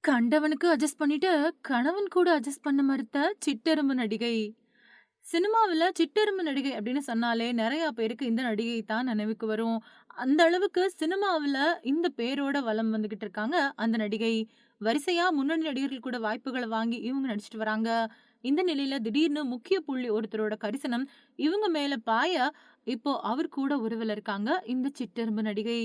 கண்டவனுக்கு adjust பண்ணிட்டு, கணவன் கூட அட்ஜஸ்ட் பண்ண மறுத்த சிட்டெரும்பு நடிகை. சினிமாவுல சிட்டெரும்பு நடிகை அப்படின்னு சொன்னாலே நெறைய பேருக்கு இந்த நடிகை தான் நினைவுக்கு வரும். அந்த அளவுக்கு சினிமாவுல இந்த பேரோட வலம் வந்துகிட்டு இருக்காங்க அந்த நடிகை. வரிசையா முன்னணி நடிகர்கள் கூட வாய்ப்புகள வாங்கி இவங்க நடிச்சுட்டு வராங்க. இந்த நிலையில திடீர்னு முக்கிய புள்ளி ஒருத்தரோட கரிசனம் இவங்க மேல பாய, இப்போ அவர் கூட உறவுல இருக்காங்க இந்த சிட்டெரும்பு நடிகை.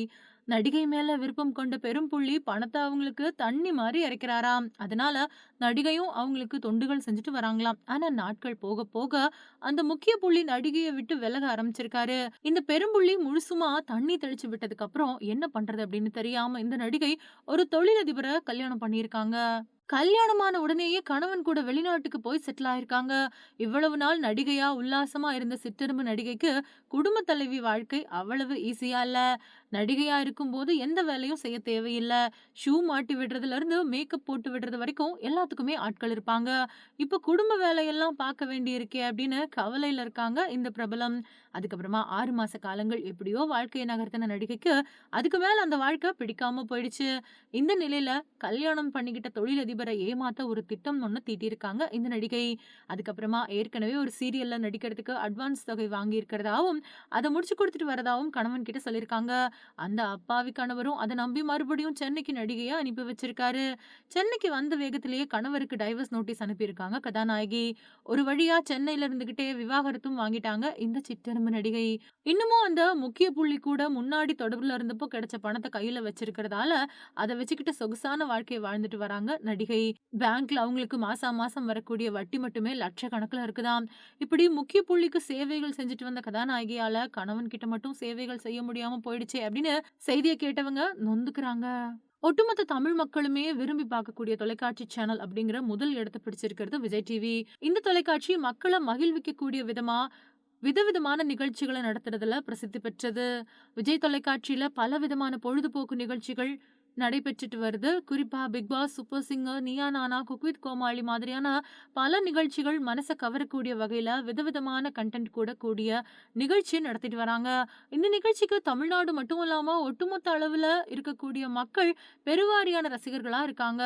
நடிகை மேல விருப்பம் கொண்ட பெரும்புள்ளி பணத்த அவங்களுக்கு தண்ணி மாரி இறைக்கிறாராம். அதனால நடிகையும் அவங்களுக்கு தொண்டுகள் செஞ்சுட்டு வராங்களாம். ஆனா நாட்கள் போக போக அந்த முக்கிய புள்ளி நடிகைய விட்டு விலக ஆரம்பிச்சிருக்காரு. இந்த பெரும்புள்ளி முழுசுமா தண்ணி தெளிச்சு விட்டதுக்கு அப்புறம் என்ன பண்றது அப்படின்னு தெரியாம இந்த நடிகை ஒரு தொழிலதிபர கல்யாணம் பண்ணியிருக்காங்க. கல்யாணமான உடனேயே கணவன் கூட வெளிநாட்டுக்கு போய் செட்டில் ஆயிருக்காங்க. இவ்வளவு நாள் நடிகையா உல்லாசமா இருந்த சிற்றெரும்பு நடிகைக்கு குடும்ப தலைவி வாழ்க்கை அவ்வளவு ஈஸியா இல்ல. நடிகையா இருக்கும்போது எந்த வேலையும் செய்ய தேவையில்ல. ஷூ மாட்டி விடுறதுல இருந்து மேக்கப் போட்டு விடுறது வரைக்கும் எல்லாத்துக்குமே ஆட்கள் இருப்பாங்க. இப்ப குடும்ப வேலையெல்லாம் பார்க்க வேண்டியிருக்கே அப்படின்னு கவலையில இருக்காங்க இந்த பிரபலம். அதுக்கப்புறமா 6 மாச காலங்கள் எப்படியோ வாழ்க்கைய நகர்த்தின நடிகைக்கு அதுக்கு மேல அந்த வாழ்க்கை பிடிக்காம போயிடுச்சு. இந்த நிலையில கல்யாணம் பண்ணிக்கிட்ட தொழிலதிபர ஏமாத்த ஒரு திட்டம் ஒண்ணு தீட்டியிருக்காங்க இந்த நடிகை. அதுக்கப்புறமா ஏற்கனவே ஒரு சீரியல்ல நடிக்கிறதுக்கு அட்வான்ஸ் தொகை வாங்கியிருக்கிறதாவும், அத முடிச்சு குடுத்துட்டு வரதாவும் கணவன் கிட்ட சொல்லியிருக்காங்க. அந்த அப்பாவி கணவரும் அத நம்பி மறுபடியும் சென்னைக்கு நடிகைய அனுப்பி வச்சிருக்காரு. சென்னைக்கு வந்த வேகத்திலேயே கணவருக்கு டைவர்ஸ் நோட்டீஸ் அனுப்பியிருக்காங்க கதாநாயகி. ஒரு வழியா சென்னையில இருந்துகிட்டே விவாகரத்தும் வாங்கிட்டாங்க இந்த சிற்றெரும்பு நடிகை. இன்னமும் அந்த முக்கிய புள்ளி கூட முன்னாடி தொடர்புல இருந்தப்போ கிடைச்ச பணத்த கையில வச்சிருக்கிறதால, அத வச்சுக்கிட்டு சொகுசான வாழ்க்கைய வாழ்ந்துட்டு வராங்க நடிகை. பேங்க்ல அவங்களுக்கு மாசா மாசம் வரக்கூடிய வட்டி மட்டுமே லட்சக்கணக்குல இருக்குதாம். இப்படி முக்கிய புள்ளிக்கு சேவைகள் செஞ்சுட்டு வந்த கதாநாயகியால கணவன் கிட்ட மட்டும் சேவைகள் செய்ய முடியாம போயிடுச்சே அப்படின்னு செய்திய கேட்டவங்க நொந்துக்குறாங்க. ஒட்டுமொத்த தமிழ் மக்களுமே விரும்பி பார்க்கக்கூடிய தொலைக்காட்சி சேனல் அப்படிங்கிற முதல் இடத்த பிடிச்சிருக்கிறது விஜய் டிவி. இந்த தொலைக்காட்சி மக்கள மகிழ்விக்கக்கூடிய விதமா விதவிதமான நிகழ்ச்சிகள நடத்துறதுல பிரசித்தி பெற்றது. விஜய் தொலைக்காட்சியில பலவிதமான பொழுதுபோக்கு நிகழ்ச்சிகள் நடைபெற்றுட்டு வருது. குறிப்பா big pass, super singer, Neeya Naana, cook with கோமாளி மாதிரியான பல நிகழ்ச்சிகள் மனச கவரக்கூடிய வகையில விதவிதமான கன்டென்ட் கூட கூடிய நிகழ்ச்சி நடத்திட்டு வராங்க. இந்த நிகழ்ச்சிக்கு தமிழ்நாடு மட்டும் இல்லாம ஒட்டுமொத்த அளவுல இருக்கக்கூடிய மக்கள் பெருவாரியான ரசிகர்களா இருக்காங்க.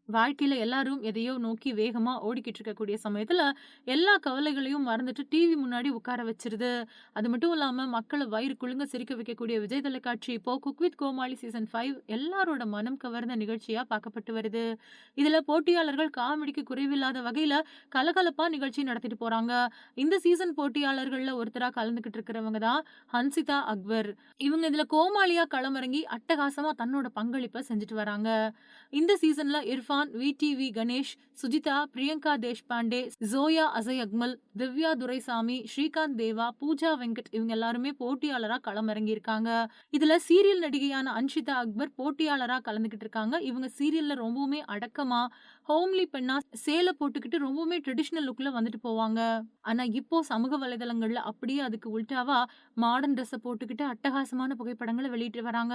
வாழ்க்கையில எல்லாரும் எதையோ நோக்கி வேகமா ஓடிக்கிட்டு இருக்கக்கூடிய சமயத்துல, எல்லா கவலைகளையும் மறந்துட்டு டிவி முன்னாடி உட்கார வச்சுருது. அது மட்டும் இல்லாம மக்கள வயிறு குலுங்க சிரிக்க வைக்கக்கூடிய விஜய் தொலைக்காட்சி இப்போ குக் வித் கோமாளி சீசன் 5 எல்லாரோட மனம் கவர்ந்த நிகழ்ச்சியா பார்க்கப்பட்டு வருது. இதுல போட்டியாளர்கள் காமெடிக்கு குறைவில்லாத வகையில கலகலப்பா நிகழ்ச்சி நடத்திட்டு போறாங்க. இந்த சீசன் போட்டியாளர்கள்ல ஒருத்தரா கலந்துகிட்டு இருக்கிறவங்க தான் ஹன்சிதா அக்பர். இவங்க இதுல கோமாளியா களமிறங்கி அட்டகாசமா தன்னோட பங்களிப்ப செஞ்சுட்டு வராங்க. இந்த சீசன்ல இர்ஃபான், விடிவி கணேஷ், சுஜிதா, பிரியங்கா தேஷ்பாண்டே, ஜோயா அசய் அக்மல், திவ்யா துரைசாமி, ஸ்ரீகாந்த் தேவா, பூஜா வெங்கட் இவங்க எல்லாருமே போட்டியாளரா களமிறங்கியிருக்காங்க. இதுல சீரியல் நடிகையான அன்ஷிதா அக்பர் போட்டியாளரா கலந்துகிட்டு இருக்காங்க. இவங்க சீரியல்ல ரொம்பவுமே அடக்கமா, ஹோம்லி பெண்ணா சேலை போட்டுக்கிட்டு ரொம்பவுமே ட்ரெடிஷனல் லுக்ல வந்துட்டு போவாங்க. ஆனா இப்போ சமூக வலைதளங்கள்ல அப்படியே அதுக்கு உல்டாவா மாடர்ன் ட்ரெஸ்ஸ போட்டுக்கிட்டு அட்டகாசமான புகைப்படங்கள வெளியிட்டு வராங்க.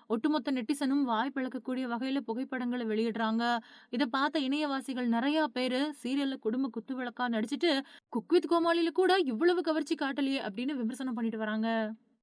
ஒட்டுமொத்த நெட்டிசனும் வாய் பிளக்கக்கூடிய வகையில புகைப்படங்கள வெளியிடுறாங்க. இத பார்த்த இணையவாசிகள் நெறைய பேரு சீரியல்ல குடும்ப குத்துவிளக்கா நடிச்சுட்டு, குக் வித் கோமாளில கூட இவ்வளவு கவர்ச்சி காட்டலையே அப்படின்னு விமர்சனம் பண்ணிட்டு வராங்க.